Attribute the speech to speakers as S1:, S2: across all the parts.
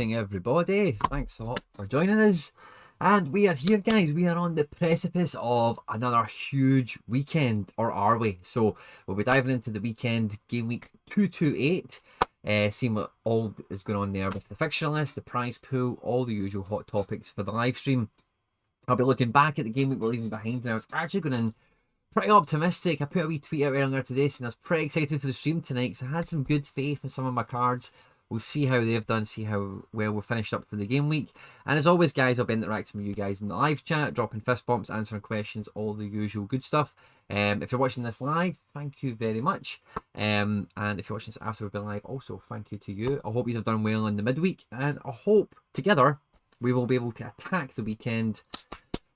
S1: evening, everybody. Thanks a lot for joining us. And we are here, guys. We are on the precipice of another huge weekend, or are we? So we'll be diving into the weekend game week 228, seeing what all is going on there with the fixture list, the prize pool, all the usual hot topics for the live stream. I'll be looking back at the game week we're leaving behind, and I was actually going in pretty optimistic. I put a wee tweet out earlier today saying I was pretty excited for the stream tonight because I had some good faith in some of my cards. We'll see how they've done, see how well we're finished up for the game week. And as always, guys, I'll be interacting with you guys in the live chat, dropping fist bumps, answering questions, all the usual good stuff. If you're watching this live, thank you very much. And if you're watching this after we've been live, also thank you to you. I hope you've done well in the midweek, and I hope together we will be able to attack the weekend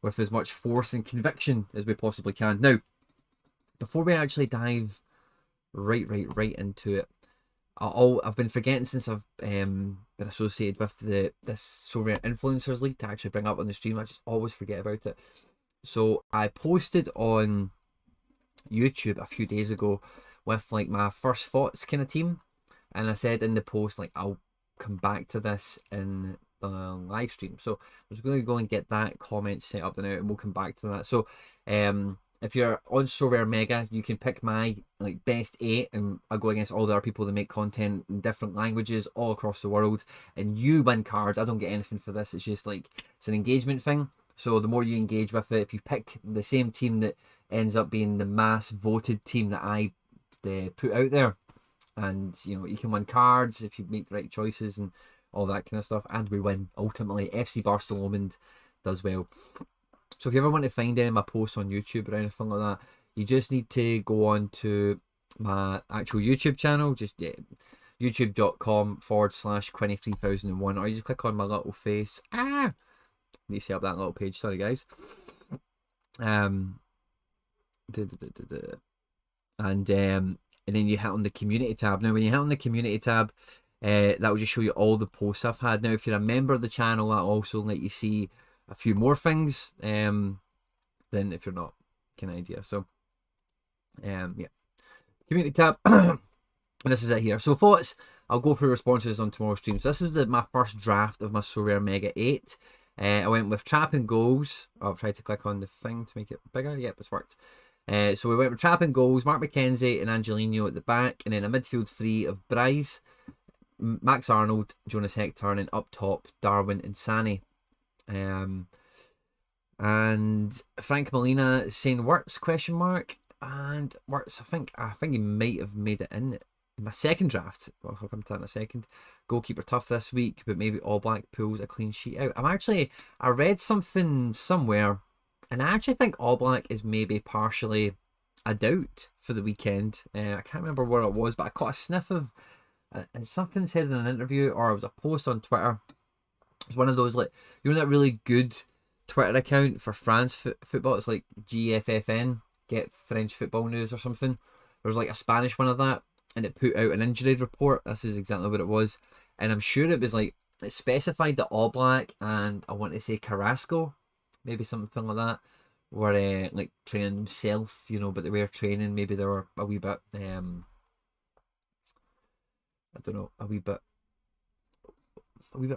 S1: with as much force and conviction as we possibly can. Now, before we actually dive right into it, I've been forgetting since I've been associated with this SoRare Influencers League to actually bring up on the stream. I just always forget about it. So I posted on YouTube a few days ago with like my first thoughts kind of team, and I said in the post like I'll come back to this in the live stream. So I was going to go and get that comment set up now, and we'll come back to that. So if you're on SoRare Mega, you can pick my like best 8, and I go against all the other people that make content in different languages all across the world, and you win cards. I don't get anything for this. It's just like it's an engagement thing. So the more you engage with it, if you pick the same team that ends up being the mass voted team that I put out there, and you know, you can win cards if you make the right choices and all that kind of stuff, and we win ultimately. FC Barcelona does well. So if you ever want to find any of my posts on YouTube or anything like that, you just need to go on to my actual YouTube channel, just youtube.com/Quinny3001, or you just click on my little face. Need to set up that little page, sorry guys. And then you hit on the community tab. Now when you hit on the community tab, that will just show you all the posts I've had. Now if you're a member of the channel, that also let you see a few more things than if you're not, kind of idea. So yeah, community tab. And this is it here. So thoughts, I'll go through responses on tomorrow's stream. So this is my first draft of my SoRare Mega 8. I went with Trap and Goals. I've tried to click on the thing to make it bigger. Yep, it's worked. So we went with Trap and Goals, Mark McKenzie and Angelino at the back, and then a midfield three of Bryce, Max Arnold, Jonas Hector, and up top Darwin and Sane. And Frank Molina saying Wirtz ? And Wirtz, I think he might have made it in my second draft. Well, I'll come to that in a second. Goalkeeper tough this week, but maybe All Black pulls a clean sheet out. I read something somewhere, and I actually think All Black is maybe partially a doubt for the weekend. I can't remember where it was, but I caught a sniff of and something said in an interview, or it was a post on Twitter. It's one of those, like, you know, that really good Twitter account for France football. It's like GFFN, Get French Football News or something. There's like a Spanish one of that, and it put out an injury report. This is exactly what it was, and I'm sure it was like it specified that All Black and I want to say Carrasco, maybe something like that, were like training themselves, you know, but they were training. Maybe they were a wee bit, I don't know, a wee bit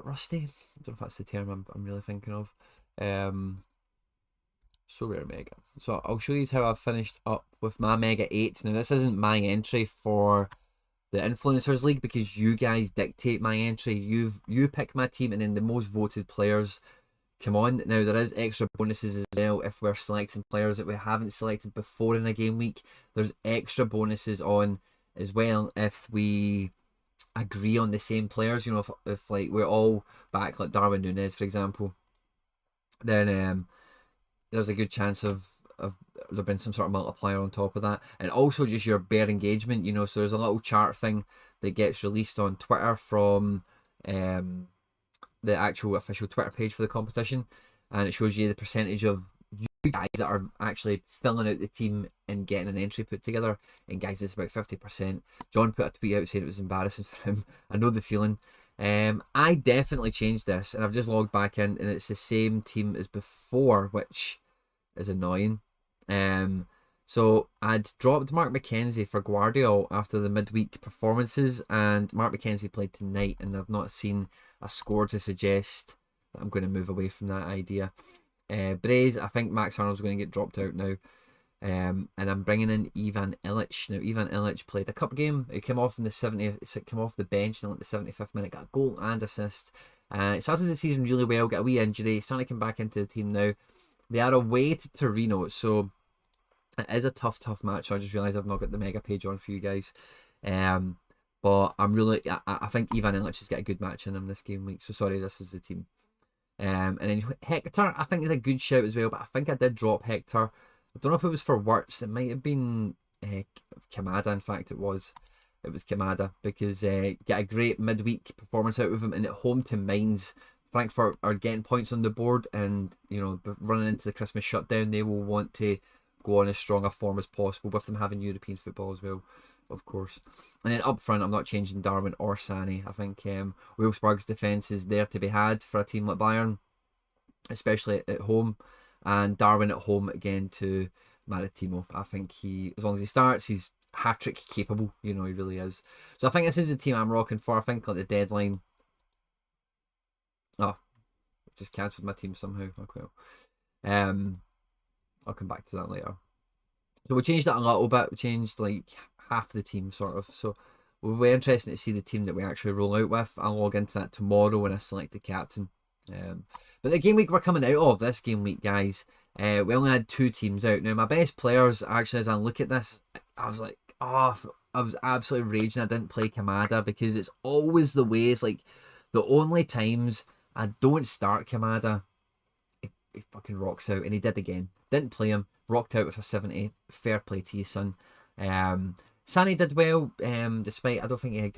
S1: rusty. I don't know if that's the term I'm really thinking of. SoRare Mega. So I'll show you how I've finished up with my Mega 8. Now this isn't my entry for the Influencers League because you guys dictate my entry. You pick my team, and then the most voted players come on. Now there is extra bonuses as well if we're selecting players that we haven't selected before in a game week. There's extra bonuses on as well if we agree on the same players. You know, if like we're all back like Darwin Núñez, for example, then there's a good chance of there being some sort of multiplier on top of that, and also just your bare engagement, you know. So there's a little chart thing that gets released on Twitter from the actual official Twitter page for the competition, and it shows you the percentage of you guys that are actually filling out the team and getting an entry put together. And guys, it's about 50%. John put a tweet out saying it was embarrassing for him. I know the feeling. I definitely changed this, and I've just logged back in, and it's the same team as before, which is annoying. So I'd dropped Mark McKenzie for Guardiola after the midweek performances, and Mark McKenzie played tonight, and I've not seen a score to suggest that I'm going to move away from that idea. Braze, I think Max Arnold's going to get dropped out now. And I'm bringing in Ivan Illich. Now, Ivan Illich played a cup game. He came off in the 70th, came off the bench in like the 75th minute, got a goal and assist. It started the season really well, got a wee injury, starting to come back into the team now. They are away to Torino, so it is a tough match. I just realised I've not got the mega page on for you guys. But I'm really, I think Ivan Illich has got a good match in him this game week. So sorry, this is the team. And then Hector, I think is a good shout as well, but I think I did drop Hector. I don't know if it was for Wirtz. It might have been Kamada. In fact, it was Kamada, because get a great midweek performance out of him, and at home to Mainz. Frankfurt are getting points on the board, and you know, running into the Christmas shutdown, they will want to go on as strong a form as possible, with them having European football as well, of course. And then up front, I'm not changing Darwin or Sané. I think Wolfsburg's defence is there to be had for a team like Bayern, especially at home. And Darwin at home again to Maritimo. I think he, as long as he starts, he's hat-trick capable. You know, he really is. So I think this is the team I'm rocking for. I think like the deadline. Oh, just cancelled my team somehow. Okay. I'll come back to that later. So we changed that a little bit. We changed like half the team sort of. So we'll be interesting to see the team that we actually roll out with. I'll log into that tomorrow when I select the captain. But the game week we're coming out of, this game week, guys, we only had 2 teams out. Now, my best players, actually, as I look at this, I was like, oh, I was absolutely raging I didn't play Kamada, because it's always the way. It's like the only times I don't start Kamada, he fucking rocks out, and he did again. Didn't play him, rocked out with a 70. Fair play to you, son. Sané did well, despite I don't think he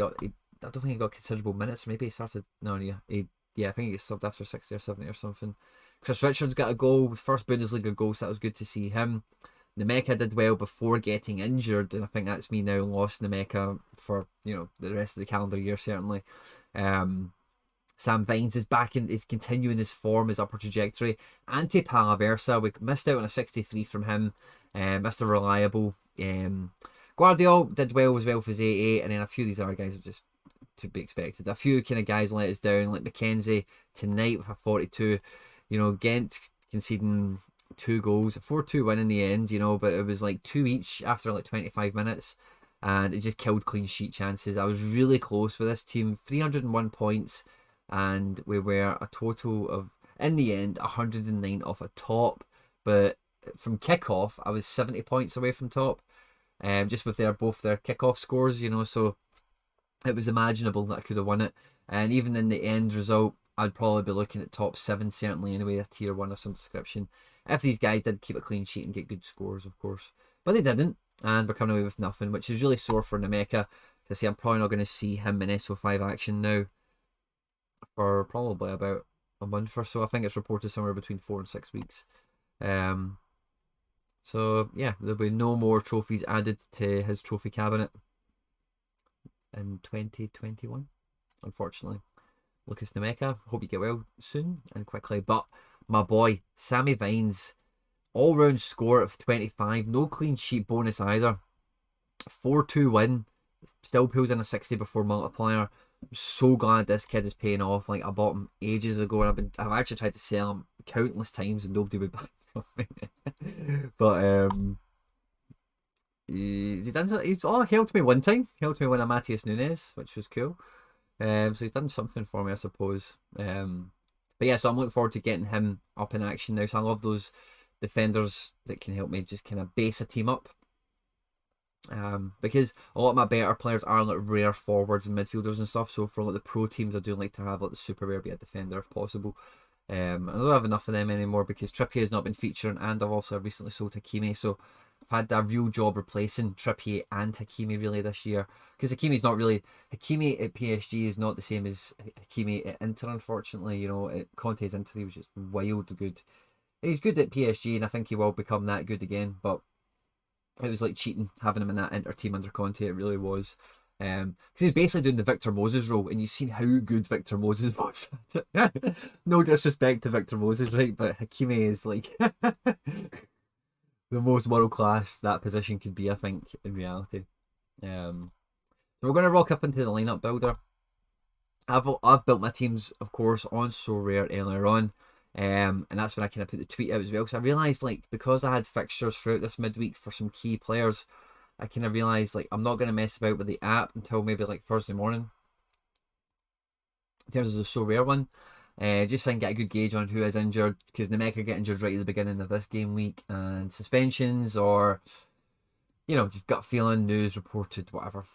S1: got considerable minutes. Maybe he started. No, yeah, I think he subbed after 60 or 70 or something. Chris Richards got a goal, first Bundesliga goal, so that was good to see him. Nemeka did well before getting injured, and I think that's me now lost Nemeka for, you know, the rest of the calendar year, certainly. Sam Vines is back and is continuing his form, his upward trajectory. Ante Palaversa, we missed out on a 63 from him. Mr. Reliable. Guardiola did well as well for his 88, and then a few of these other guys are just to be expected. A few kind of guys let us down, like McKenzie tonight with a 42. You know, Ghent conceding 2 goals, a 4-2 win in the end, you know, but it was like 2 each after like 25 minutes, and it just killed clean sheet chances. I was really close with this team, 301 points, and we were a total of, in the end, 109 off a top, but from kickoff, I was 70 points away from top, just with both their kickoff scores, you know, so it was imaginable that I could have won it. And even in the end result, I'd probably be looking at top 7, certainly anyway, a tier 1 of some description, if these guys did keep a clean sheet and get good scores, of course. But they didn't, and we're coming away with nothing, which is really sore for Nemeka. To say I'm probably not going to see him in SO5 action now for probably about a month or so. I think it's reported somewhere between 4 and 6 weeks. So yeah, there'll be no more trophies added to his trophy cabinet in 2021, unfortunately. Lucas Nemeka, hope you get well soon and quickly. But my boy, Sammy Vines, all-round score of 25, no clean sheet bonus either. 4-2 win, still pulls in a 60 before multiplier. I'm so glad this kid is paying off. Like, I bought him ages ago, and I've actually tried to sell him countless times and nobody would buy from me. But he's helped me one time. Helped me win a Matheus Nunes, which was cool. So he's done something for me, I suppose. But yeah, so I'm looking forward to getting him up in action now. So I love those defenders that can help me just kind of base a team up. Because a lot of my better players are like rare forwards and midfielders and stuff. So for like the pro teams, I do like to have like the super rare be a defender if possible. I don't have enough of them anymore because Trippier has not been featuring, and I've also recently sold Hakimi. So I've had a real job replacing Trippier and Hakimi really this year, because Hakimi at PSG is not the same as Hakimi at Inter, unfortunately. You know, at Conte's Inter he was just wild good. He's good at PSG, and I think he will become that good again, but it was like cheating having him in that Inter team under Conte. It really was. Because he's basically doing the Victor Moses role, and you've seen how good Victor Moses was. No disrespect to Victor Moses, right? But Hakimi is like the most world class that position could be, I think, in reality. So we're going to rock up into the lineup builder. I've built my teams, of course, on SoRare earlier on, and that's when I kind of put the tweet out as well. So I realised, like, because I had fixtures throughout this midweek for some key players, I kind of realised, like, I'm not going to mess about with the app until maybe like Thursday morning. In terms of the SoRare one, just so I can get a good gauge on who is injured, because Nemeka get injured right at the beginning of this game week, and suspensions or, you know, just gut feeling, news reported, whatever.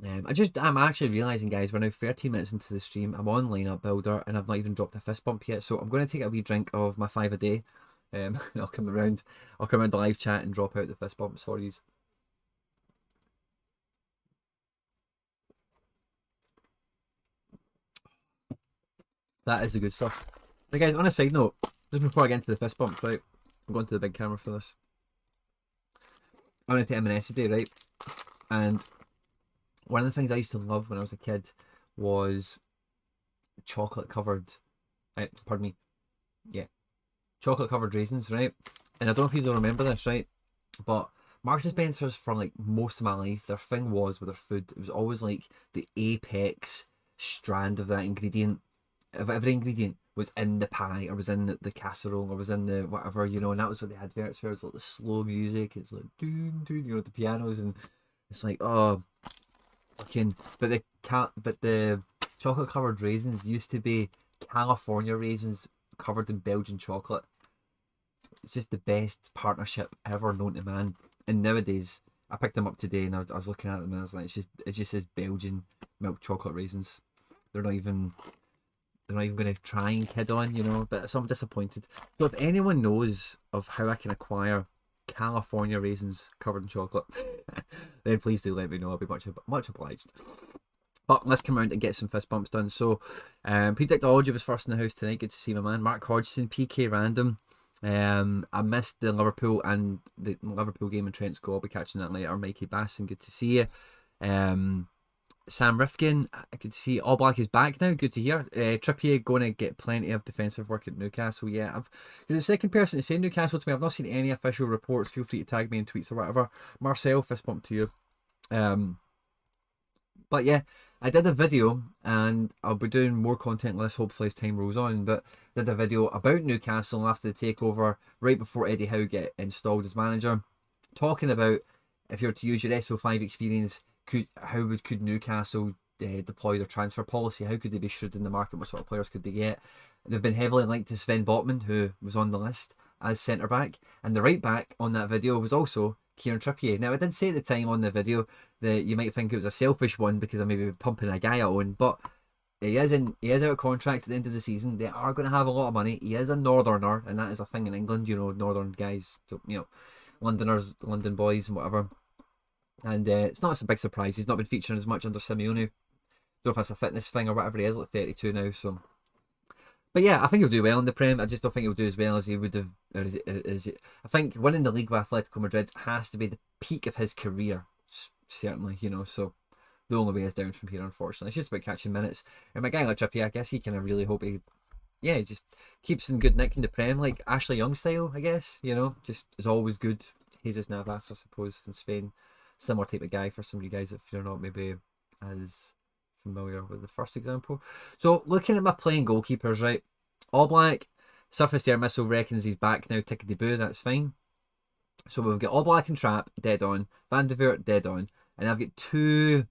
S1: I'm actually realising, guys, we're now 13 minutes into the stream. I'm on lineup builder and I've not even dropped a fist bump yet. So I'm going to take a wee drink of my 5 a day. I'll come around the live chat and drop out the fist bumps for you. That is the good stuff. Now, guys, on a side note, just before I get into the fist bumps, right? I'm going to the big camera for this. I went into M&S today, right? And one of the things I used to love when I was a kid was chocolate covered, pardon me, yeah, chocolate covered raisins, right? And I don't know if you remember this, right? But Marks and Spencer's, for like most of my life, their thing was with their food, it was always like the apex strand of that ingredient, of every ingredient was in the pie or was in the casserole or was in the whatever, you know, and that was what the adverts were. It's like the slow music, it's like doon doon, you know, the pianos, and it's like, oh, fucking, but the chocolate covered raisins used to be California raisins covered in Belgian chocolate. It's just the best partnership ever known to man. And nowadays, I picked them up today and I was looking at them and I was like, it just says Belgian milk chocolate raisins. They're not even going to try and kid on, you know. But so I'm disappointed. So if anyone knows of how I can acquire California raisins covered in chocolate, then please do let me know. I'll be much obliged. But let's come around and get some fist bumps done. So Predictology was first in the house tonight. Good to see my man Mark Hodgson, PK Random. I missed the Liverpool game, and Trent's goal. I'll be catching that later. Mikey Basson, good to see you. Sam Rifkin, I could see All Black is back now. Good to hear. Trippier going to get plenty of defensive work at Newcastle. Yeah, you're the second person to say Newcastle to me. I've not seen any official reports. Feel free to tag me in tweets or whatever. Marcel, fist bump to you. But yeah, I did a video, and I'll be doing more content like this hopefully as time rolls on. But did a video about Newcastle after the takeover, right before Eddie Howe get installed as manager, talking about if you were to use your SO5 experience, could Newcastle deploy their transfer policy? How could they be shrewd in the market? What sort of players could they get? They've been heavily linked to Sven Botman, who was on the list as centre back, and the right back on that video was also Kieran Trippier. Now, I did say at the time on the video that you might think it was a selfish one because I maybe pumping a guy I own, but he is out of contract at the end of the season. They are going to have a lot of money. He is a northerner, and that is a thing in England. You know, northern guys, you know, Londoners, London boys, and whatever. And it's not a big surprise. He's not been featuring as much under Simeone. Don't know if that's a fitness thing or whatever. He is like 32 now, so. But yeah, I think he'll do well in the Prem. I just don't think he'll do as well as he would have. Or is it? I think winning the league with Atletico Madrid has to be the peak of his career, certainly. You know, so the only way is down from here, unfortunately. It's just about catching minutes. And my guy like Trippier, I guess he kind of really hope he just keeps in good nick in the Prem, like Ashley Young style, I guess. You know, just is always good. Jesus Navas, I suppose, in Spain. Similar type of guy for some of you guys if you're not maybe as familiar with the first example. So looking at my playing goalkeepers, right? All Black, Surface Air Missile reckons he's back now, tickety boo, that's fine. So we've got All Black and Trap, dead on. Van de Voort, dead on. And I've got two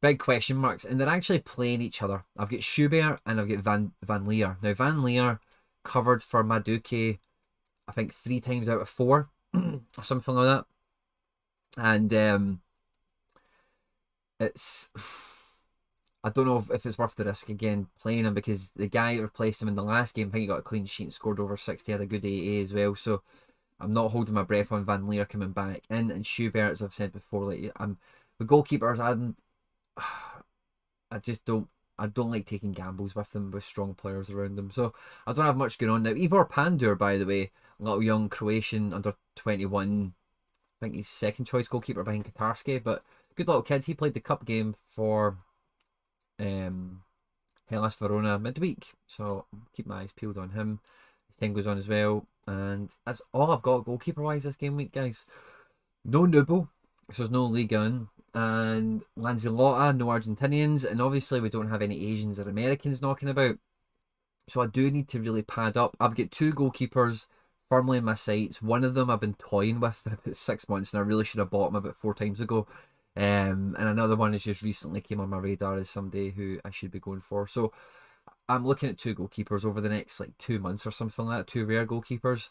S1: big question marks, and they're actually playing each other. I've got Schubert and I've got Van Leer. Now Van Leer covered for Madueke, I think 3 times out of 4 or something like that. And it's I don't know if it's worth the risk again playing him, because the guy that replaced him in the last game, I think he got a clean sheet and scored over 60, had a good AA as well. So I'm not holding my breath on Van Leer coming back in. And Schubert, as I've said before, like the goalkeepers, I don't like taking gambles with them with strong players around them. So I don't have much going on now. Ivor Pandur, by the way, little young Croatian under 21. I think he's second choice goalkeeper behind Katarski, but good little kid. He played the cup game for Hellas Verona midweek, so keep my eyes peeled on him. as time goes on as well. And that's all I've got goalkeeper wise this game week, guys. No Nubo, so there's no Ligue 1. And Lanzillotta, no Argentinians, and obviously we don't have any Asians or Americans knocking about. So I do need to really pad up. I've got 2 goalkeepers firmly in my sights. One of them I've been toying with for about 6 months, and I really should have bought him about 4 times ago. And another one has just recently came on my radar as somebody who I should be going for. So I'm looking at 2 goalkeepers over the next like 2 months or something like that. 2 rare goalkeepers,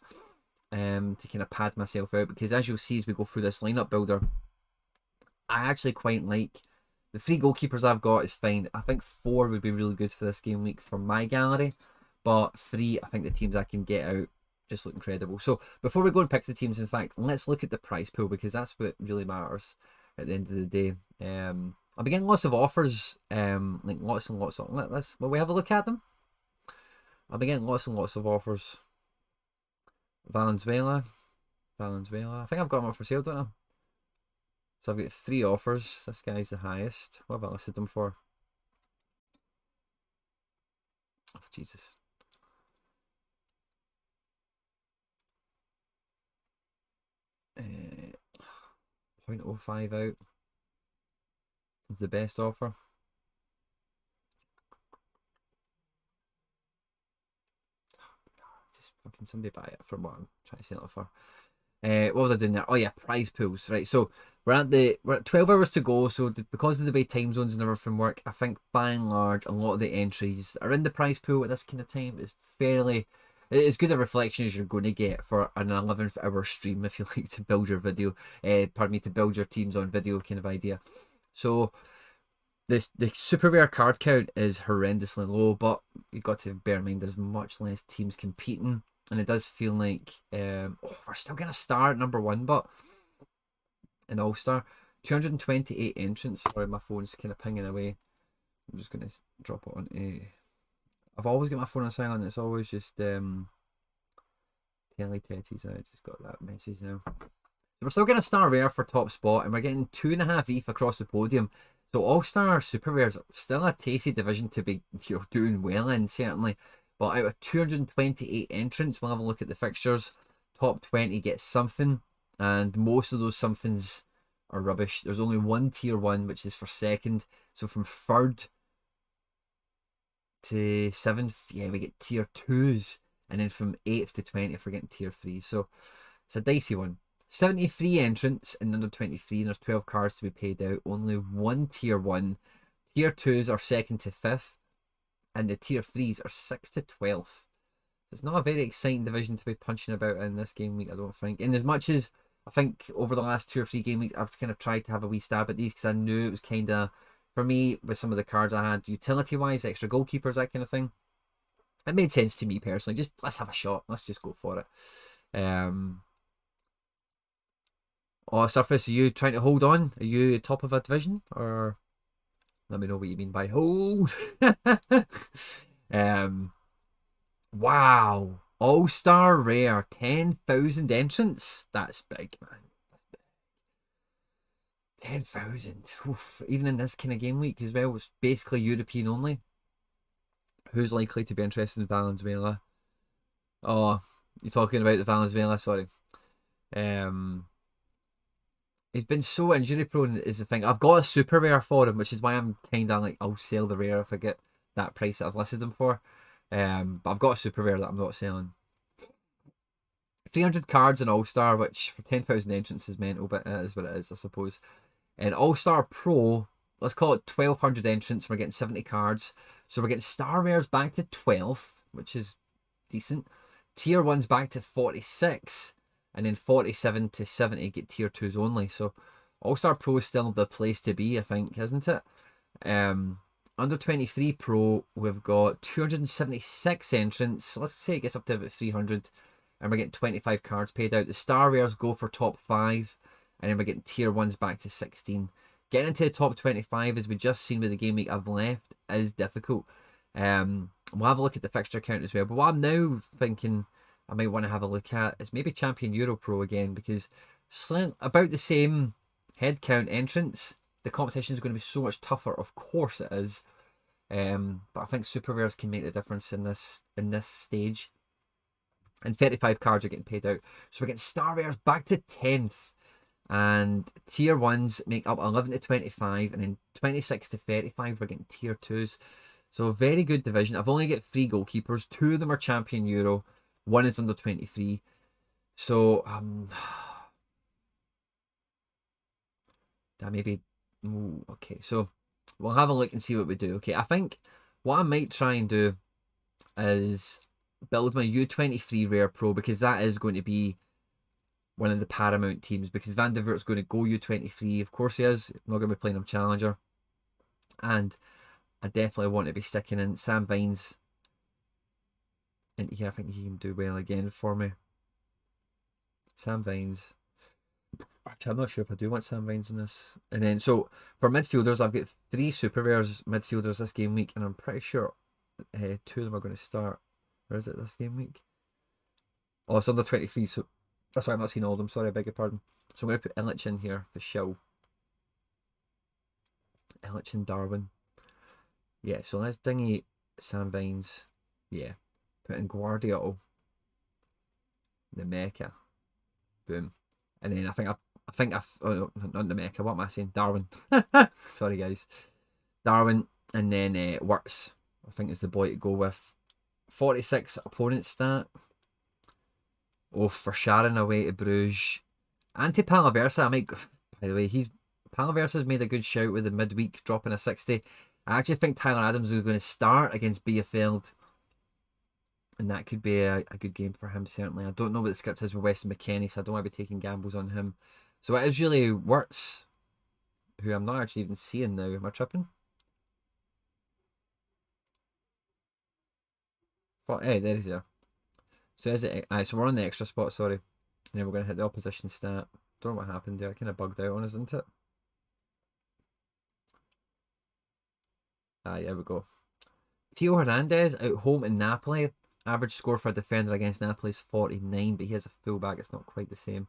S1: to kind of pad myself out, because as you'll see as we go through this lineup builder, I actually quite like the 3 goalkeepers I've got is fine. I think 4 would be really good for this game week for my gallery, but 3, I think the teams I can get out just look incredible. So before we go and pick the teams, in fact, let's look at the prize pool, because that's what really matters at the end of the day. I'll be getting lots of offers, like lots and lots of. Will we have a look at them? I'll be getting lots and lots of offers. Valenzuela. I think I've got them up for sale, don't I? So I've got 3 offers. This guy's the highest. What have I listed them for? Oh, Jesus. Uh, 0.05 out is the best offer. Just fucking somebody buy it for what I'm trying to sell it for. What was I doing there? Oh yeah, prize pools, right? So we're at 12 hours to go. So because of the way time zones and everything work, I think by and large a lot of the entries are in the prize pool at this kind of time. It's fairly, as good a reflection as you're going to get for an 11th-hour stream, if you like, to build your video. Pardon me, to build your teams on video kind of idea. So the super rare card count is horrendously low, but you've got to bear in mind there's much less teams competing. And it does feel like, we're still going to start number 1, but an All-Star. 228 entrants. Sorry, my phone's kind of pinging away. I'm just going to drop it on. I've always got my phone on silent. It's always just telly tetties. I just got that message now. So we're still getting a star rare for top spot, and we're getting 2.5 ETH across the podium. So All-Star Super Rares still a tasty division to be doing well in, certainly. But out of 228 entrants, we'll have a look at the fixtures. Top 20 gets something, and most of those somethings are rubbish. There's only 1 tier 1, which is for second. So from 3rd to 7th, yeah, we get tier 2s. And then from 8th to 20th, we're getting tier 3s. So it's a dicey one. 73 entrants in under 23, and there's 12 cards to be paid out. Only 1 tier 1. Tier 2s are 2nd to 5th. And the tier 3s are 6th to 12th. So it's not a very exciting division to be punching about in this game week, I don't think. And as much as I think over the last 2 or 3 game weeks, I've kind of tried to have a wee stab at these, because I knew it was kind of, for me, with some of the cards I had, utility-wise, extra goalkeepers, that kind of thing, it made sense to me personally. Just, let's have a shot. Let's just go for it. Oh, Surface, are you trying to hold on? Are you top of a division? Or let me know what you mean by hold. Wow. All-Star Rare. 10,000 entrants. That's big, man. That's big. 10,000. Even in this kind of game week as well. It's basically European only. Who's likely to be interested in Valenzuela? Oh, you're talking about the Valenzuela, sorry. He's been so injury prone is the thing. I've got a super rare for him, which is why I'm kind of like, I'll sell the rare if I get that price that I've listed him for. But I've got a super rare that I'm not selling. 300 cards in All-Star, which for 10,000 entrants is mental, but it is what it is, I suppose. And All-Star Pro, let's call it 1,200 entrants. We're getting 70 cards. So we're getting star rares back to 12, which is decent. Tier 1's back to 46. And then 47 to 70 get tier 2s only. So All-Star Pro is still the place to be, I think, isn't it? Under 23 Pro, we've got 276 entrants. Let's say it gets up to about 300. And we're getting 25 cards paid out. The star rares go for top 5. And then we're getting tier 1s back to 16. Getting into the top 25, as we just seen with the game week I've left, is difficult. We'll have a look at the fixture count as well. But what I'm now thinking I might want to have a look at is maybe Champion Euro Pro again, because about the same head count entrants, the competition is going to be so much tougher. Of course it is. But I think super rares can make the difference in this stage. and 35 cards are getting paid out. So we're getting star rares back to 10th. And tier 1s make up 11 to 25, and then 26 to 35 we're getting tier 2s. So a very good division. I've only got 3 goalkeepers. 2 of them are champion Euro. 1 is under 23. So that maybe, okay, so we'll have a look and see what we do. Okay, I think what I might try and do is build my U23 Rare Pro, because that is going to be one of the paramount teams, because Van der Veert's going to go U23. Of course he is. I'm not going to be playing him Challenger. And I definitely want to be sticking in Sam Vines into here. I think he can do well again for me. Sam Vines. Actually, I'm not sure if I do want Sam Vines in this. And then, so for midfielders, I've got 3 super rares midfielders this game week, and I'm pretty sure 2 of them are going to start. Or is it this game week? Oh, it's under 23, so that's why I'm not seeing all of them. Sorry, I beg your pardon. So I'm going to put Illich in here for show. Illich and Darwin. Yeah, so let's dingy Sam Vines. Yeah. Put in Guardiola. The Mecha. Boom. And then oh, not the Mecha, what am I saying? Darwin. Sorry guys. Darwin, and then Wirtz, I think is the boy to go with. 46 opponent stat. Oh, for Sharon away to Bruges. Anti-Palaversa, I might, by the way, Palaversa's made a good shout with the midweek dropping a 60. I actually think Tyler Adams is going to start against Bielefeld, and that could be a good game for him, certainly. I don't know what the script is with Weston McKennie, so I don't want to be taking gambles on him. So it is really Wirtz, who I'm not actually even seeing now. Am I tripping? Hey, there he's there. So is it? So we're on the extra spot, sorry. And then we're going to hit the opposition stat. Don't know what happened there. I kind of bugged out on us, isn't it? There we go. Theo Hernandez out home in Napoli. Average score for a defender against Napoli is 49, but he has a fullback. It's not quite the same.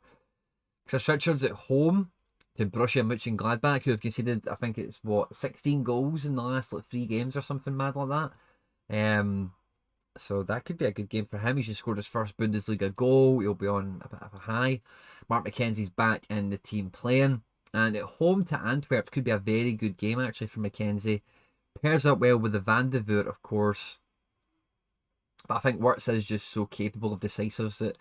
S1: Chris Richards at home to Borussia Mönchengladbach, who have conceded, I think it's 16 goals in the last 3 games or something mad like that. So that could be a good game for him. He's just scored his first Bundesliga goal. He'll be on a bit of a high. Mark McKenzie's back in the team playing. And at home to Antwerp could be a very good game actually for McKenzie. Pairs up well with the Van der Veer, of course. But I think Wirtz is just so capable of decisives that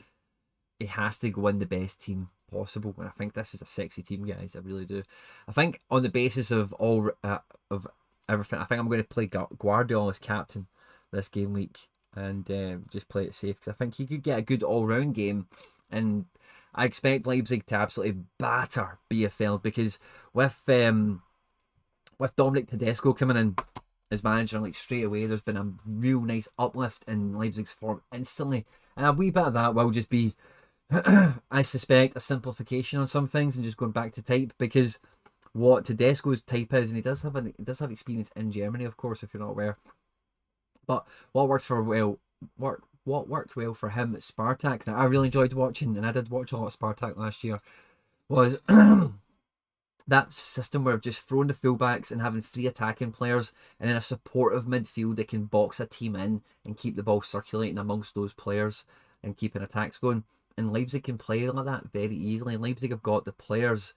S1: he has to go in the best team possible. And I think this is a sexy team, guys. I really do. I think on the basis of all of everything, I think I'm going to play Guardiola as captain this game week. And just play it safe, because I think he could get a good all-round game, and I expect Leipzig to absolutely batter Bielefeld, because with Dominic Tedesco coming in as manager, like straight away, there's been a real nice uplift in Leipzig's form instantly, and a wee bit of that will just be, I suspect, a simplification on some things and just going back to type, because what Tedesco's type is, and he does have experience in Germany, of course, if you're not aware. But what worked well for him at Spartak, that I really enjoyed watching, and I did watch a lot of Spartak last year, was that system where just throwing the fullbacks and having 3 attacking players, and then a supportive midfield that can box a team in and keep the ball circulating amongst those players and keeping attacks going. And Leipzig can play like that very easily. And Leipzig have got the players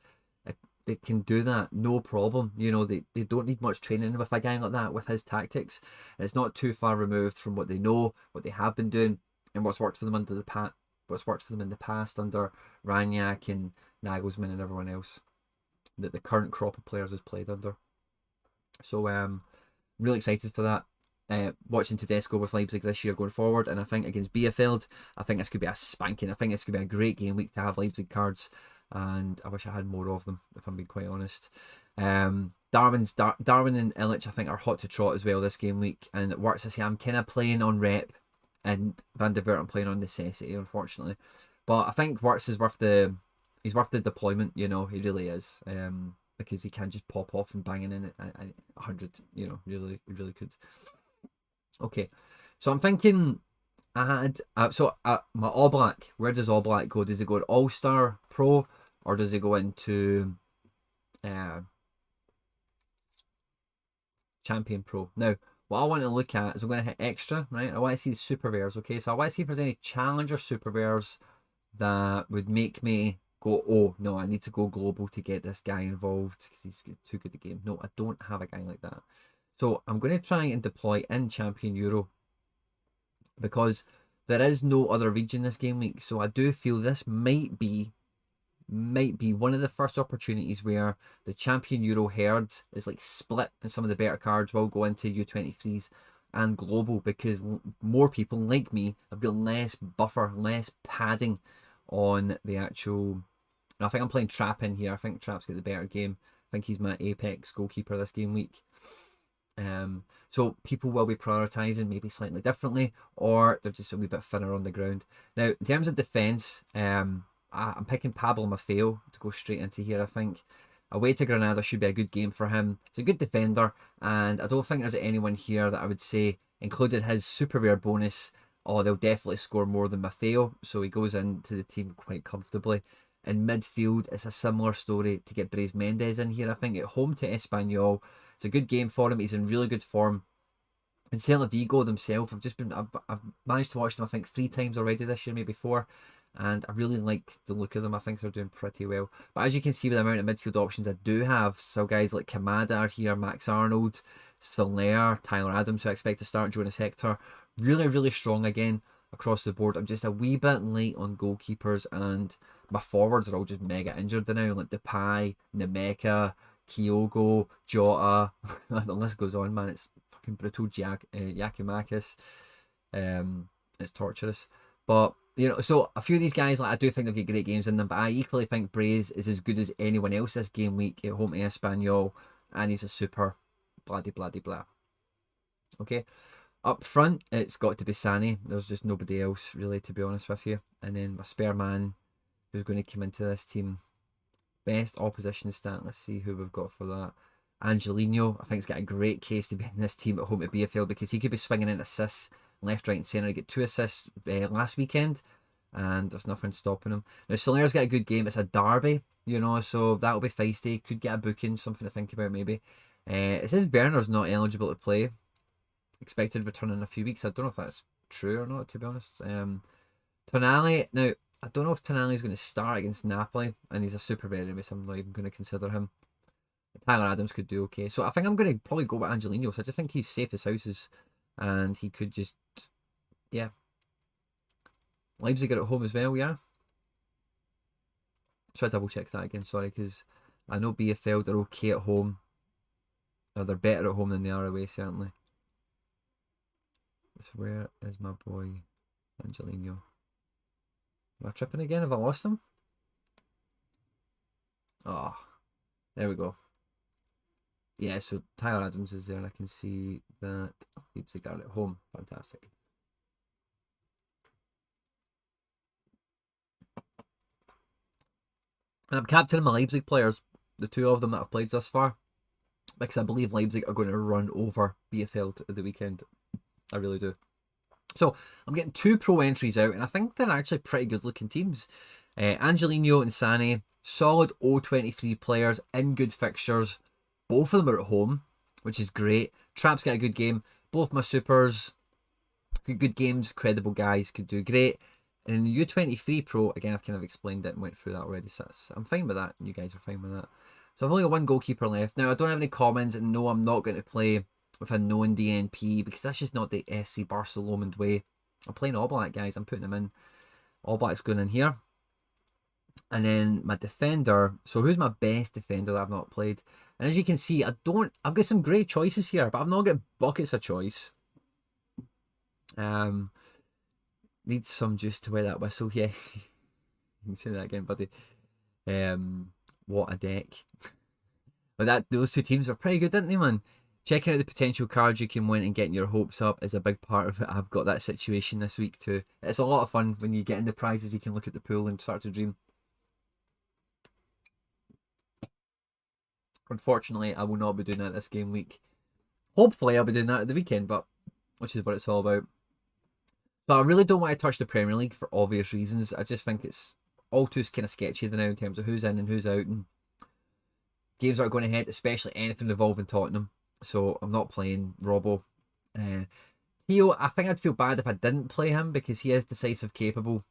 S1: that can do that, no problem. You know, they don't need much training with a guy like that, with his tactics. And it's not too far removed from what they know, what they have been doing, and what's worked for them in the past under Raniak and Nagelsmann and everyone else that the current crop of players has played under. So really excited for that. Watching Tedesco with Leipzig this year going forward, and I think against Bielefeld, I think this could be a spanking. I think this could be a great game week to have Leipzig cards, and I wish I had more of them, if I'm being quite honest. Darwin and Illich, I think, are hot to trot as well this game week, and it works. I say I'm kind of playing on rep, and Van der Veer I'm playing on necessity, unfortunately. But I think Wirtz is worth the deployment. You know, he really is, because he can just pop off and banging in at 100. You know, really could. Okay, so I'm thinking I had my All Black. Where does All Black go? Does it go to All Star Pro, or does it go into Champion Pro? Now, what I want to look at is I'm going to hit extra, right? I want to see the super rares, okay? So I want to see if there's any challenger super rares that would make me go, oh, no, I need to go global to get this guy involved because he's too good at the game. No, I don't have a guy like that. So I'm going to try and deploy in Champion Euro because there is no other region this game week. So I do feel this might be one of the first opportunities where the Champion Euro herd is like split and some of the better cards will go into U23s and global because more people like me have got less buffer, less padding on the actual. I think I'm playing Trap in here. I think Trap's got the better game. I think he's my apex goalkeeper this game week. So people will be prioritising maybe slightly differently, or they're just a wee bit thinner on the ground. Now, in terms of defence, I'm picking Pablo Maffeo to go straight into here, I think. Away to Granada should be a good game for him. He's a good defender, and I don't think there's anyone here that I would say, including his super rare bonus, oh, they'll definitely score more than Maffeo, so he goes into the team quite comfortably. In midfield, it's a similar story to get Brais Mendes in here, I think, at home to Espanyol. It's a good game for him. He's in really good form. And Celta Vigo themselves, I've managed to watch them, I think, 3 times already this year, maybe 4. And I really like the look of them. I think they're doing pretty well. But as you can see with the amount of midfield options I do have, so guys like Kamada are here, Max Arnold, SoRare, Tyler Adams, who I expect to start, Jonas Hector. Really, really strong again across the board. I'm just a wee bit late on goalkeepers, and my forwards are all just mega injured now, like Depay, Nemeka, Kyogo, Jota. The list goes on, man. It's fucking brutal. Yakimakis. It's torturous. But, you know, so a few of these guys, like, I do think they've got great games in them, but I equally think Brais is as good as anyone else this game week at home to Espanyol, and he's a super bloody blah. Okay. Up front, it's got to be Sane. There's just nobody else, really, to be honest with you. And then my spare man, who's going to come into this team. Best opposition stat. Let's see who we've got for that. Angelino, I think, has got a great case to be in this team at home at BFL because he could be swinging in assists left, right, and centre. He got 2 assists last weekend, and there's nothing stopping him. Now, SoRare's got a good game. It's a derby, you know, so that'll be feisty. Could get a booking, something to think about maybe. It says Berner's not eligible to play. Expected return in a few weeks. I don't know if that's true or not, to be honest. Tonali, now, I don't know if Tonali is going to start against Napoli, and he's a super rare anyway, so I'm not even going to consider him. Tyler Adams could do okay. So I think I'm going to probably go with Angelino. So I just think he's safe as houses, and he could just, yeah. Leipzig are at home as well, yeah. So I double check that again, sorry, because I know BFL, they're okay at home. Or they're better at home than they are away, certainly. So where is my boy Angelino? Am I tripping again? Have I lost him? Oh, there we go. Yeah, so Tyler Adams is there, and I can see that Leipzig are at home. Fantastic. And I'm captaining my Leipzig players, the 2 of them that I've played thus far, because I believe Leipzig are going to run over BFL at the weekend. I really do. So I'm getting 2 pro entries out, and I think they're actually pretty good looking teams. Angelino and Sane, solid O23 players in good fixtures. Both of them are at home, which is great. Trap's got a good game. Both my supers, good games, credible guys, could do great. And in the U23 Pro, again, I've kind of explained it and went through that already, so I'm fine with that, and you guys are fine with that. So I've only got 1 goalkeeper left. Now, I don't have any comments, and no, I'm not going to play with a known DNP, because that's just not the FC Barcelona way. I'm playing Oblak, guys. I'm putting him in. Oblak's going in here. And then my defender. So who's my best defender that I've not played? And as you can see, I've got some great choices here, but I've not got buckets of choice. Needs some juice to wear that whistle. Yeah. You can say that again, buddy. What a deck. But those 2 teams are pretty good, didn't they, man? Checking out the potential cards you can win and getting your hopes up is a big part of it. I've got that situation this week too. It's a lot of fun when you get in the prizes. You can look at the pool and start to dream. Unfortunately, I will not be doing that this game week. Hopefully, I'll be doing that at the weekend, but which is what it's all about. But I really don't want to touch the Premier League for obvious reasons. I just think it's all too kind of sketchy now in terms of who's in and who's out, and games that are going ahead, especially anything involving Tottenham. So I'm not playing Robbo. Theo, I think I'd feel bad if I didn't play him because he is decisive capable.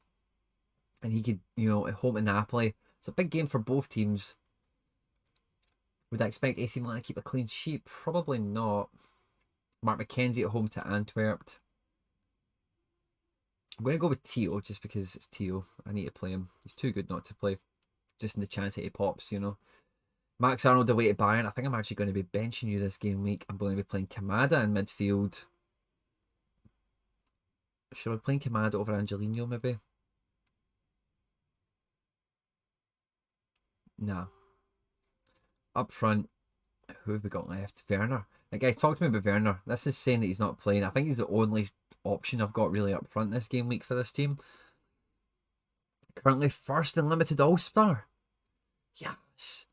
S1: And he could, you know, at home to Napoli. It's a big game for both teams. Would I expect AC Milan to keep a clean sheet? Probably not. Mark McKenzie at home to Antwerp. I'm going to go with Tio just because it's Tio. I need to play him. He's too good not to play. Just in the chance that he pops, you know. Max Arnold away to Bayern. I think I'm actually going to be benching you this game week. I'm going to be playing Kamada in midfield. Should I be playing Kamada over Angelino maybe? Nah. Up front, who have we got left? Werner. Now guys, talk to me about Werner. This is saying that he's not playing. I think he's the only option I've got really up front this game week for this team. Currently first in limited All-Star. Yes.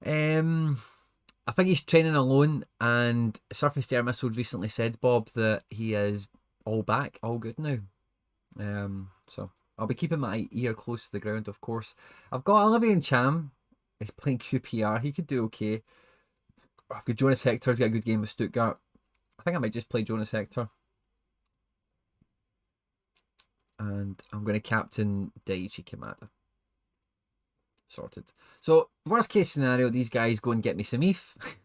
S1: I think he's training alone, and Surface Air Missiles recently said, Bob, that he is all back, all good now. So I'll be keeping my ear close to the ground, of course. I've got Olivier Cham. He's playing QPR. He could do okay. I've got Jonas Hector's got a good game with Stuttgart. I think I might just play Jonas Hector. And I'm going to captain Daichi Kamada. Sorted. So, worst case scenario, these guys go and get me some ETH.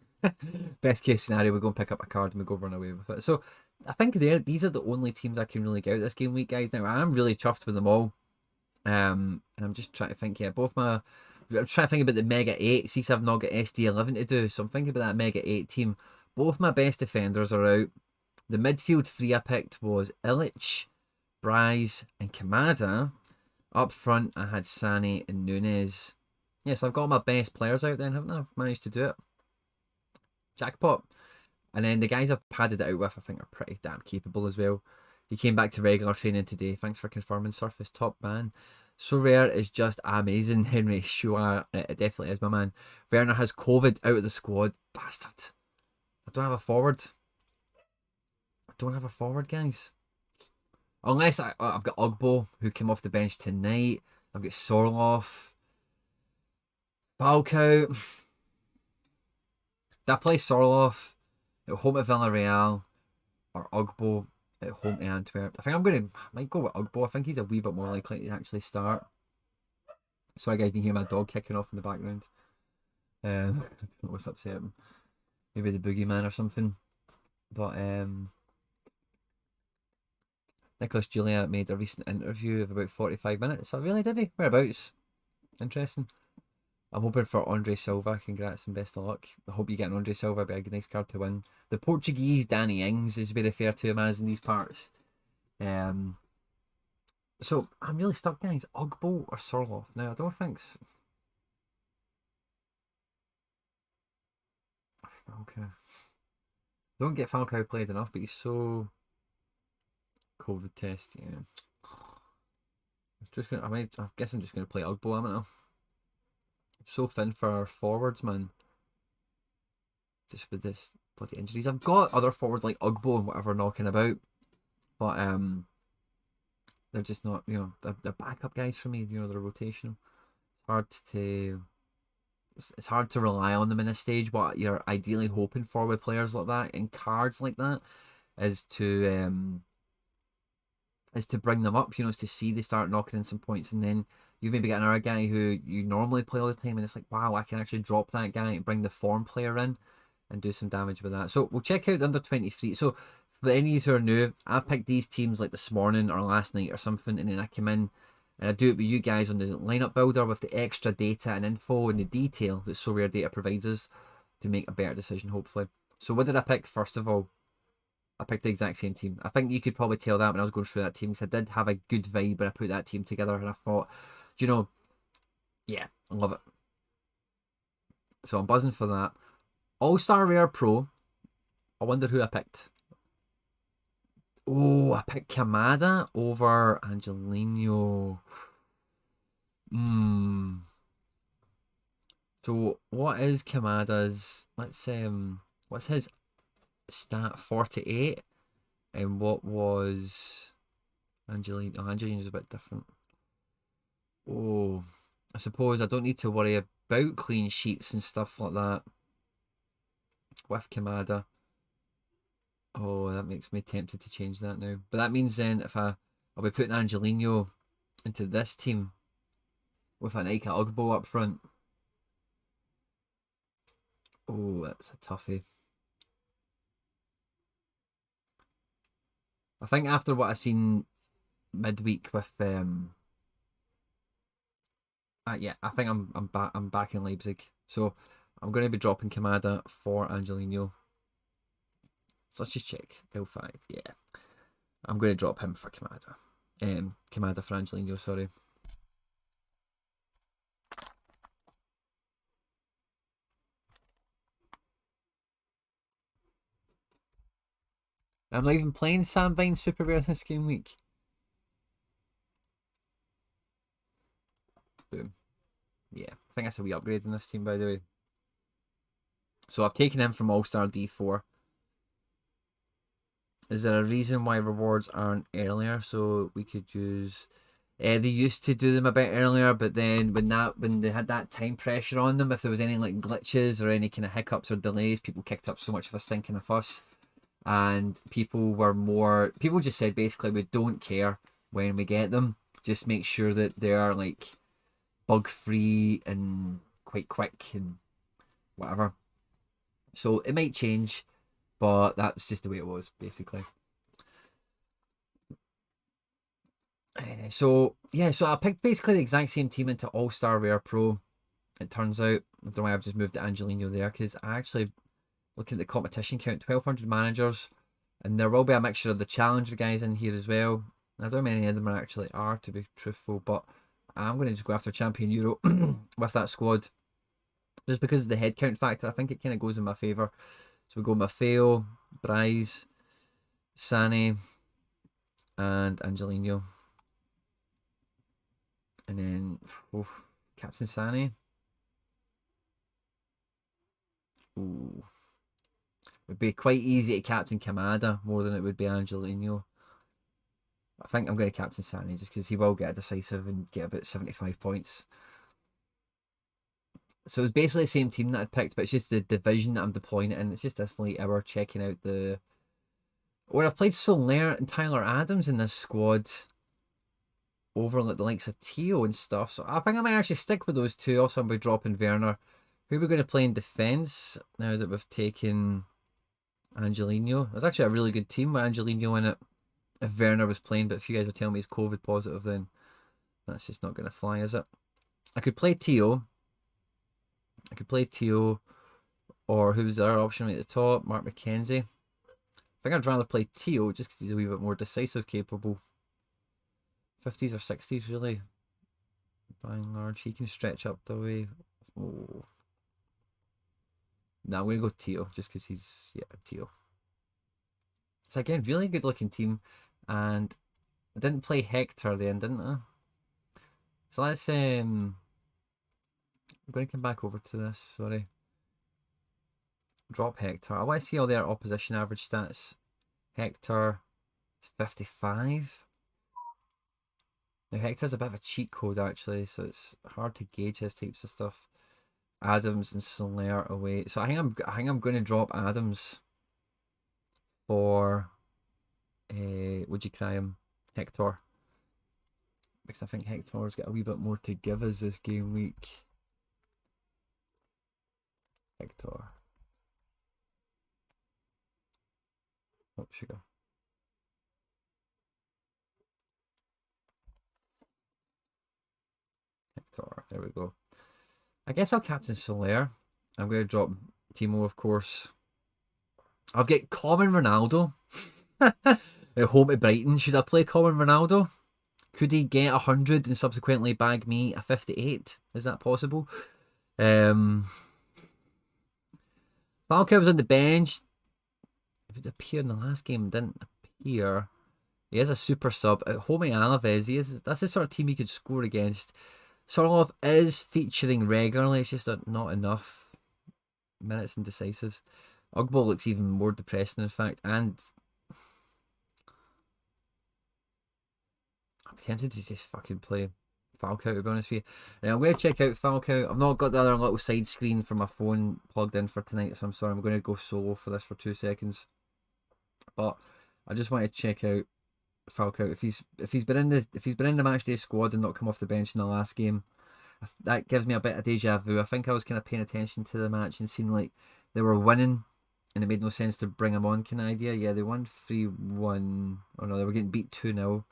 S1: Best case scenario, we go and pick up a card and we go run away with it. So, I think these are the only teams I can really get out this game week, guys. Now, I'm really chuffed with them all. And I'm just trying to think, yeah, I'm trying to think about the Mega 8. See, I've not got SD11 to do. So, I'm thinking about that Mega 8 team. Both my best defenders are out. The midfield three I picked was Illich, Bryce, and Kamada. Up front, I had Sane and Nunes. Yes, I've got my best players out then, haven't I? I've managed to do it. Jackpot. And then the guys I've padded it out with, I think, are pretty damn capable as well. He came back to regular training today. Thanks for confirming, Surface. Top man. SoRare is just amazing. Henry, sure, it definitely is, my man. Werner has COVID out of the squad. Bastard. I don't have a forward. I don't have a forward, guys. Unless I've got Ugbo, who came off the bench tonight. I've got Sorloff. Falcao. Did I play Sorloff at home at Villarreal or Ugbo at home to Antwerp? I think I might go with Ugbo. I think he's a wee bit more likely to actually start. Sorry guys, you can hear my dog kicking off in the background. I don't know what's upsetting. Maybe the boogeyman or something. But Nicholas Julia made a recent interview of about 45 minutes. Oh, really, did he? Whereabouts? Interesting. I'm hoping for Andre Silva. Congrats and best of luck. I hope you get an Andre Silva. It'll be a nice card to win. The Portuguese Danny Ings is we refer to him as in these parts. So I'm really stuck, guys. Ugbo or Sorloff? Now I don't think. Okay. Don't get Falcao played enough, but he's so. COVID test, yeah. I guess I'm just gonna play Ugbo, am I? So thin for forwards, man. Just with this bloody injuries. I've got other forwards like Ugbo and whatever knocking about. But they're just not, you know, they're backup guys for me, you know, they're rotational. It's hard to rely on them in this stage. What you're ideally hoping for with players like that and cards like that is to bring them up, you know, is to see they start knocking in some points, and then you've maybe got another guy who you normally play all the time and it's like, wow, I can actually drop that guy and bring the form player in and do some damage with that. So we'll check out the under 23. So for any of you who are new, I picked these teams like this morning or last night or something, and then I come in and I do it with you guys on the lineup builder with the extra data and info and the detail that SoRare data provides us to make a better decision, hopefully. So what did I pick first of all? I picked the exact same team. I think you could probably tell that when I was going through that team, because I did have a good vibe when I put that team together, and I thought, do you know, yeah, I love it. So I'm buzzing for that. All-Star Rare Pro. I wonder who I picked. Oh, I picked Kamada over Angelino. So what is Kamada's? Let's what's his stat? 48. And what was Angelino? Oh, Angelino's a bit different. Oh, I suppose I don't need to worry about clean sheets and stuff like that with Kamada. Oh, that makes me tempted to change that now. But that means then if I'll be putting Angelino into this team with an Ika Ugbo up front. Oh, that's a toughie. I think after what I've seen midweek with yeah, I think I'm back in Leipzig. So I'm going to be dropping Kamada for Angelino. So let's just check. L5, yeah. I'm going to drop him for Kamada. Kamada for Angelino, sorry. I'm not even playing Sam Vine Super Rare this game week. Boom. Yeah, I think that's a wee upgrade in this team, by the way. So I've taken him from All-Star D4. Is there a reason why rewards aren't earlier? So we could use... they used to do them a bit earlier, but then when they had that time pressure on them, if there was any like glitches or any kind of hiccups or delays, people kicked up so much of a stinking fuss. And people just said basically, we don't care when we get them. Just make sure that they are like bug free and quite quick and whatever. So it might change, but that's just the way it was basically. So yeah, so I picked basically the exact same team into All-Star Rare Pro. It turns out, I don't know why I've just moved to Angelino there, because I actually, looking at the competition count, 1,200 managers, and there will be a mixture of the challenger guys in here as well. I don't know how many of them actually are, to be truthful, but I'm going to just go after Champion Euro with that squad. Just because of the head count factor, I think it kind of goes in my favour. So we go Maffeo, Bryce, Sane, and Angelino. And then, Captain Sane. Ooh. It would be quite easy to captain Kamada more than it would be Angelino. I think I'm going to captain Sane just because he will get a decisive and get about 75 points. So it's basically the same team that I picked, but it's just the division that I'm deploying it in. It's just this late hour checking out the... Where I've played SoRare and Tyler Adams in this squad over like the likes of Tio and stuff. So I think I might actually stick with those two. Also, I'm going to be dropping Werner. Who are we going to play in defence now that we've taken Angelino? It's actually a really good team with Angelino in it. If Werner was playing, but if you guys are telling me he's COVID positive, then that's just not going to fly, is it? I could play Tio. Or who's the other option right at the top? Mark McKenzie. I think I'd rather play Tio just because he's a wee bit more decisive capable. 50s or 60s, really. By and large, he can stretch up the way. Oh. Nah, I'm going to go Tio just because he's, yeah, Tio. So again, really good looking team. And I didn't play Hector then, didn't I? So let's, I'm going to come back over to this, sorry. Drop Hector. I want to see all their opposition average stats. Hector is 55. Now Hector's a bit of a cheat code actually, so it's hard to gauge his types of stuff. Adams and SoRare away. So I think I'm going to drop Adams for would you cry him? Hector. Because I think Hector's got a wee bit more to give us this game week. Hector. Oh, sugar. Hector. There we go. I guess I'll captain SoRare. I'm going to drop Timo, of course. I've got Common Ronaldo. At home to Brighton. Should I play Common Ronaldo? Could he get 100 and subsequently bag me a 58? Is that possible? Falcao was on the bench. It would appear in the last game. Didn't appear. He is a super sub. At home to Alaves. That's the sort of team you could score against. Sorlov is featuring regularly. It's just not enough minutes and decisives. Ugbo looks even more depressing, in fact. And I'm tempted to just fucking play Falcao, to be honest with you. I'm going to check out Falcao. I've not got the other little side screen for my phone plugged in for tonight, so I'm sorry. I'm going to go solo for this for 2 seconds. but I just want to check out Falcao. If he's been in the match day squad and not come off the bench in the last game, that gives me a bit of deja vu. I think I was kind of paying attention to the match and seeing like they were winning, and it made no sense to bring him on. Kind of idea. Yeah, they won 3-1. Oh no, they were getting beat 2-0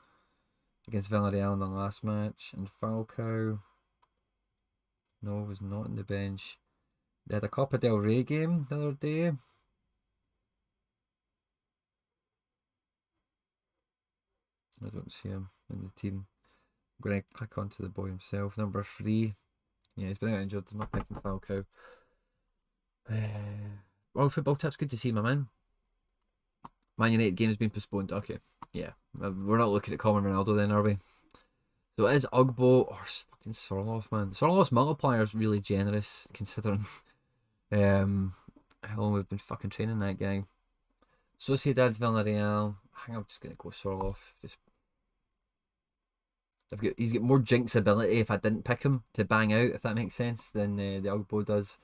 S1: against Villarreal in the last match. And Falcao, no, was not on the bench. They had a Copa del Rey game the other day. I don't see him in the team. I'm going to click onto the boy himself. Number 3. Yeah, he's been out injured. I'm not picking Falcao. World Football Tips, good to see my man. Man United game has been postponed. Okay, yeah. We're not looking at Common Ronaldo then, are we? So it is Ugbo or fucking Sorloth, man. Sorloth's multiplier is really generous considering how long we've been fucking training that guy. Sociedad Villarreal. I think I'm just going to go Sorloth. He's got more jinx ability if I didn't pick him to bang out, if that makes sense, than the Ugbo does.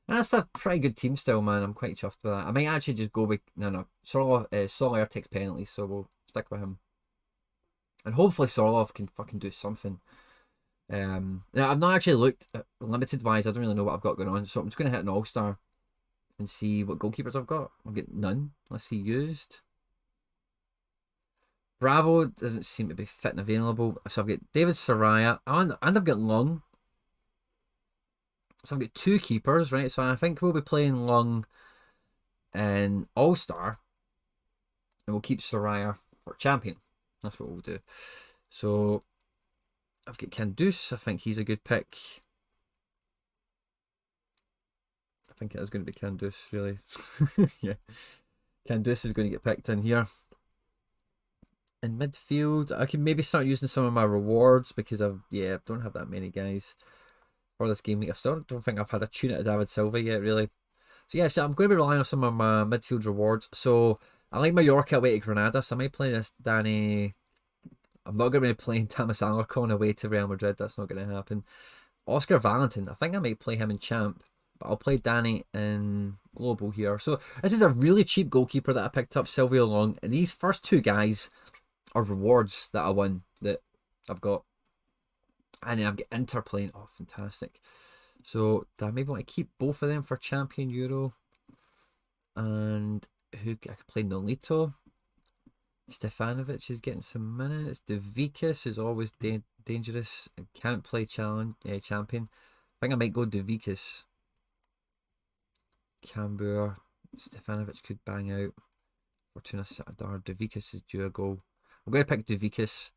S1: And that's a pretty good team still, man. I'm quite chuffed with that. I might actually just go with... No. SoRare takes penalties, so we'll stick with him. And hopefully Sorloth can fucking do something. Now, I've not actually looked at limited-wise. I don't really know what I've got going on. So I'm just going to hit an all-star and see what goalkeepers I've got. I've got none. Let's see, used. Bravo doesn't seem to be fit and available. So I've got David Soraya. And I've got Lung. So I've got 2 keepers, right? So I think we'll be playing Lung in All-Star. And we'll keep Soraya for champion. That's what we'll do. So I've got Kandus. I think he's a good pick. I think it is going to be Kandus, really. Yeah. Kandus is going to get picked in here. In midfield, I can maybe start using some of my rewards because I don't have that many guys for this game week. I still don't think I've had a tune at David Silva yet, really. So yeah, so I'm going to be relying on some of my midfield rewards. So I like Mallorca away to Granada, so I might play this Danny. I'm not going to be playing Thomas Alarcon away to Real Madrid. That's not going to happen. Oscar Valentin, I think I might play him in Champ, but I'll play Danny in Global here. So this is a really cheap goalkeeper that I picked up, Silvio Long, and these first 2 guys are rewards that I won that I've got. And then I've got Inter playing. Oh, fantastic. So do I maybe want to keep both of them for Champion Euro? And who I could play? Nolito. Stefanovic is getting some minutes. Devikas is always dangerous and can't play champion. I think I might go Devikas. Cambuur. Stefanovic could bang out. Fortuna Sittardar. Devikas is due a goal. I'm going to pick Devikas.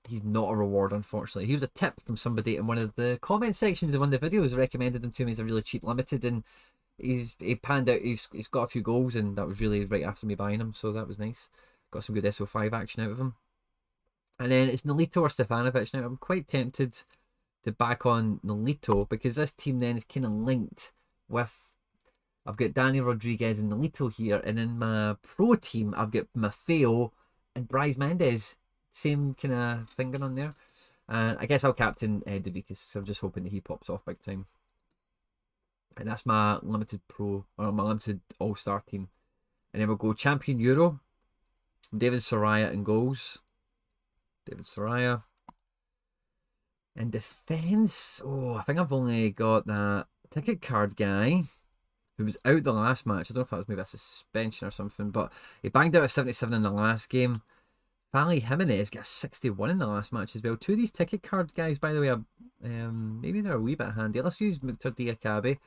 S1: He's not a reward, unfortunately. He was a tip from somebody in one of the comment sections of one of the videos, recommended him to me as a really cheap limited, and he panned out. He's got a few goals, and that was really right after me buying him, so that was nice. Got some good SO5 action out of him. And then it's Nolito or Stefanovic. Now I'm quite tempted to back on Nolito because this team then is kind of linked with. I've got Danny Rodriguez and Nolito here, and in my pro team I've got Maffeo and Bryce Mendes. Same kind of thing going on there. And I guess I'll captain Devikas, so I'm just hoping that he pops off big time. And that's my limited pro, or my limited all-star team. And then we'll go Champion Euro. David Soraya in goals. David Soraya. In defence, oh, I think I've only got that ticket card guy who was out the last match. I don't know if that was maybe a suspension or something, but he banged out a 77 in the last game. Fali Jimenez got a 61 in the last match as well. 2 of these ticket card guys, by the way, are, maybe they're a wee bit handy. Let's use Victor Diakabe.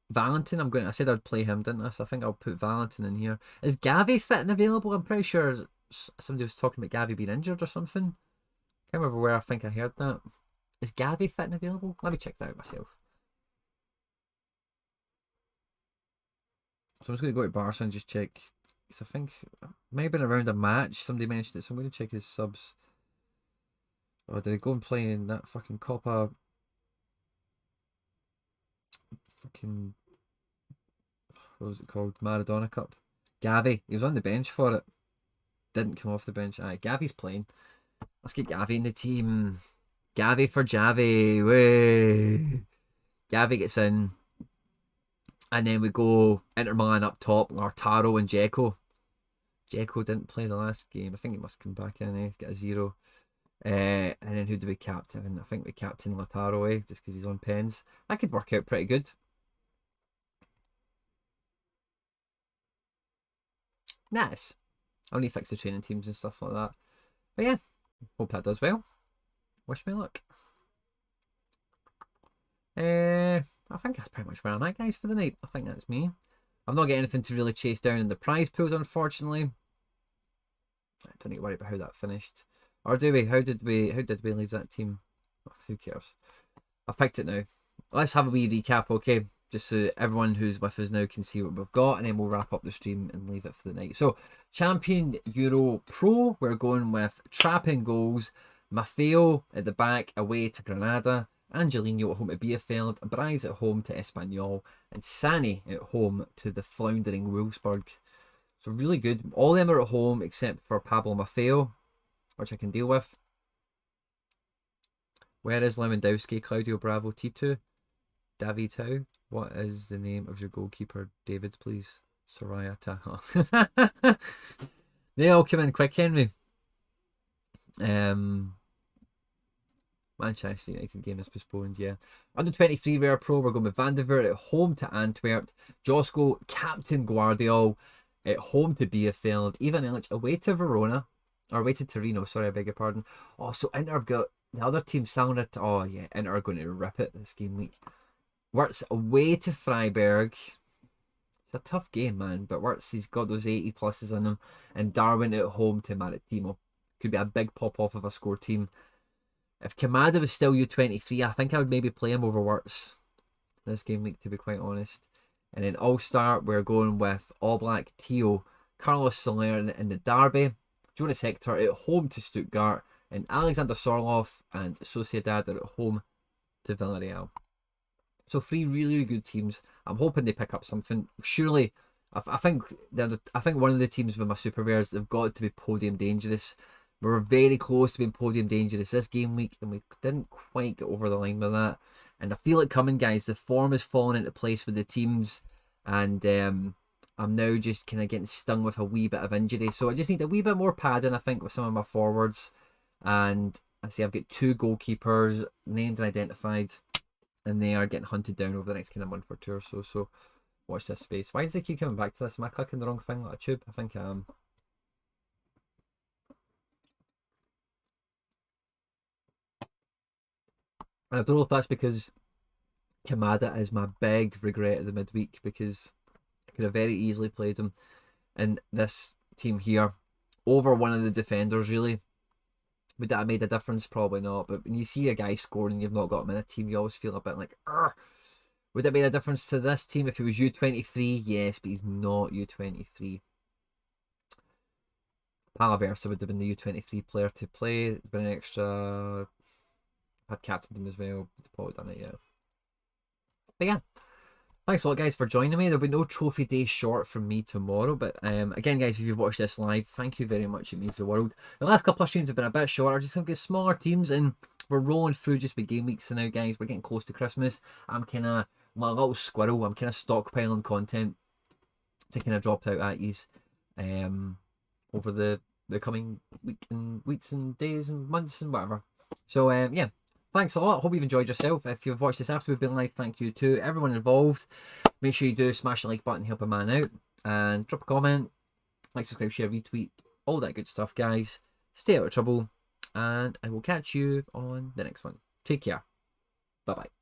S1: Valentin, I said I'd play him, didn't I? So I think I'll put Valentin in here. Is Gavi fit and available? I'm pretty sure somebody was talking about Gavi being injured or something. Can't remember where I think I heard that. Is Gavi fit and available? Let me check that out myself. So I'm just going to go to Barca and just check. Because I think it may have been around a match. Somebody mentioned it, so I'm going to check his subs. Oh, did he go and play in that fucking Copa? Fucking. What was it called? Maradona Cup. Gavi. He was on the bench for it. Didn't come off the bench. Alright, Gavi's playing. Let's get Gavi in the team. Gavi for Javi. Way. Gavi gets in. And then we go Inter Milan up top, Lautaro and Dzeko. Dzeko didn't play the last game. I think he must come back in, get a 0. And then who do we captain? I think we captain Lautaro, just because he's on pens. That could work out pretty good. Nice. I'll need to fix the training teams and stuff like that. But yeah, hope that does well. Wish me luck. I think that's pretty much where I'm at, guys, for the night. I think that's me. I'm not getting anything to really chase down in the prize pools, unfortunately. I don't need to worry about how that finished. Or do we? How did we leave that team? Oh, who cares? I've picked it now. Let's have a wee recap, okay? Just so everyone who's with us now can see what we've got, and then we'll wrap up the stream and leave it for the night. So, Champion Euro Pro, we're going with Trapping goals, Maffeo at the back, away to Granada, Angelino at home to Bielefeld, Bryce at home to Espanyol, and Sani at home to the floundering Wolfsburg. So really good. All of them are at home except for Pablo Maffeo, which I can deal with. Where is Lewandowski, Claudio Bravo, T2? David Howe? What is the name of your goalkeeper, David, please? Soraya Taha. They all come in quick, Henry. Manchester United game is postponed, yeah. Under 23 Rare Pro, we're going with Van der Vaart at home to Antwerp. Josko, Captain Guardiola at home to Bielefeld. Ivan Illich away to Verona. Or away to Torino, sorry, I beg your pardon. Oh, so Inter have got the other team selling it. Oh, yeah, Inter are going to rip it this game week. Wirtz away to Freiburg. It's a tough game, man. But Wirtz, he's got those 80 pluses on him. And Darwin at home to Maritimo. Could be a big pop-off of a score team. If Kamada was still U23, I think I would maybe play him over Wirtz this game week, to be quite honest. And then All-Star, we're going with All Black, Tio, Carlos Soler in the derby, Jonas Hector at home to Stuttgart, and Alexander Sorloth and Sociedad are at home to Villarreal. So 3 really good teams. I'm hoping they pick up something. Surely, I think one of the teams with my super rares, they've got to be podium dangerous. We were very close to being podium dangerous this game week, and we didn't quite get over the line with that. And I feel it coming, guys. The form is falling into place with the teams, and I'm now just kind of getting stung with a wee bit of injury. So I just need a wee bit more padding, I think, with some of my forwards. And I see I've got 2 goalkeepers named and identified, and they are getting hunted down over the next kind of month or 2 or so. So watch this space. Why does it keep coming back to this? Am I clicking the wrong thing like a tube? I think I am. And I don't know if that's because Kamada is my big regret of the midweek, because I could have very easily played him in this team here over one of the defenders, really. Would that have made a difference? Probably not. But when you see a guy scoring and you've not got him in a team, you always feel a bit like, Argh. Would it have made a difference to this team if he was U23? Yes, but he's not U23. Palaversa would have been the U23 player to play. It'd been an extra... I'd captained him as well. Probably done it, yeah. But yeah, thanks a lot, guys, for joining me. There'll be no trophy day short from me tomorrow. But again, guys, if you've watched this live, thank you very much. It means the world. The last couple of streams have been a bit shorter. Just some good smaller teams, and we're rolling through just with game weeks now, guys. We're getting close to Christmas. I'm kind of my little squirrel. I'm kind of stockpiling content to kind of drop out at yous over the coming weeks and days and months and whatever. So yeah. Thanks a lot. Hope you've enjoyed yourself. If you've watched this after we've been live, thank you to everyone involved. Make sure you do smash the like button, help a man out, and drop a comment, like, subscribe, share, retweet, all that good stuff, guys. Stay out of trouble, and I will catch you on the next one. Take care. Bye bye.